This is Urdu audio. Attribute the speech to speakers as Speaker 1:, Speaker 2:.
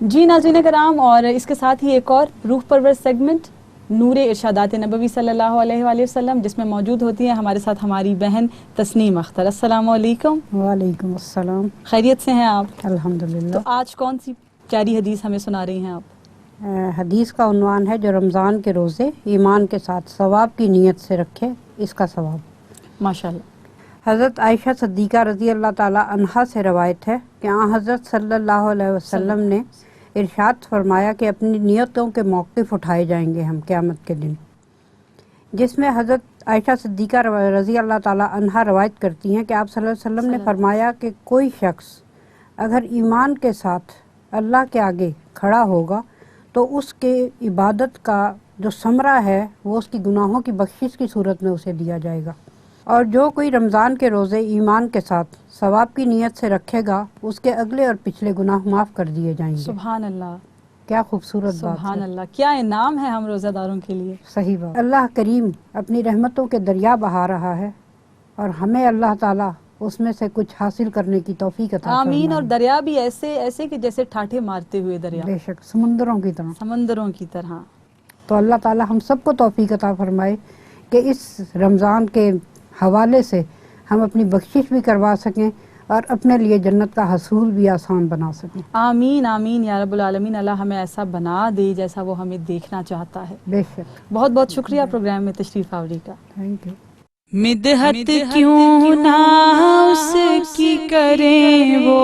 Speaker 1: جی ناظرین کرام، اور اس کے ساتھ ہی ایک اور روح پرور سیگمنٹ نور ارشادات نبوی صلی اللہ علیہ وآلہ وسلم، جس میں موجود ہوتی ہیں ہمارے ساتھ ہماری بہن تسنیم اختر۔ السلام علیکم۔
Speaker 2: وعلیکم السلام۔
Speaker 1: خیریت سے ہیں آپ؟
Speaker 2: الحمدللہ۔
Speaker 1: تو آج کون سی پیاری حدیث ہمیں سنا رہی ہیں آپ؟
Speaker 2: حدیث کا عنوان ہے جو رمضان کے روزے ایمان کے ساتھ ثواب کی نیت سے رکھے اس کا ثواب۔
Speaker 1: ماشاءاللہ۔
Speaker 2: حضرت عائشہ صدیقہ رضی اللہ تعالی عنہا سے روایت ہے کہ حضرت صلی اللہ علیہ وسلم نے ارشاد فرمایا کہ اپنی نیتوں کے موقف اٹھائے جائیں گے ہم قیامت کے دن، جس میں حضرت عائشہ صدیقہ رضی اللہ تعالی عنہا روایت کرتی ہیں کہ آپ صلی اللہ علیہ وسلم نے فرمایا کہ کوئی شخص اگر ایمان کے ساتھ اللہ کے آگے کھڑا ہوگا تو اس کے عبادت کا جو ثمرہ ہے وہ اس کی گناہوں کی بخشش کی صورت میں اسے دیا جائے گا، اور جو کوئی رمضان کے روزے ایمان کے ساتھ ثواب کی نیت سے رکھے گا اس کے اگلے اور پچھلے گناہ معاف کر دیے جائیں گے۔
Speaker 1: سبحان اللہ،
Speaker 2: کیا خوبصورت بات ہے۔
Speaker 1: سبحان اللہ، کیا انعام ہے ہم روزہ داروں کے لیے۔
Speaker 2: صحیح بات۔ اللہ کریم اپنی رحمتوں کے دریا بہا رہا ہے اور ہمیں اللہ تعالیٰ اس میں سے کچھ حاصل کرنے کی توفیق عطا فرمائے۔
Speaker 1: آمین۔ اور دریا بھی ایسے کہ جیسے ٹھاٹھے مارتے ہوئے دریا،
Speaker 2: بے شک سمندروں کی طرح،
Speaker 1: سمندروں کی طرح۔
Speaker 2: تو اللہ تعالیٰ ہم سب کو توفیق عطا فرمائے کہ اس رمضان کے حوالے سے ہم اپنی بخشش بھی کروا سکیں اور اپنے لیے جنت کا حصول بھی آسان بنا سکیں۔
Speaker 1: آمین آمین یا رب العالمین۔ اللہ ہمیں ایسا بنا دے جیسا وہ ہمیں دیکھنا چاہتا ہے۔
Speaker 2: بے شک۔
Speaker 1: بہت بہت شکریہ پروگرام میں تشریف آوری کا۔
Speaker 2: Thank you.
Speaker 1: مدحت کیوں نہ اس کی کریں وہ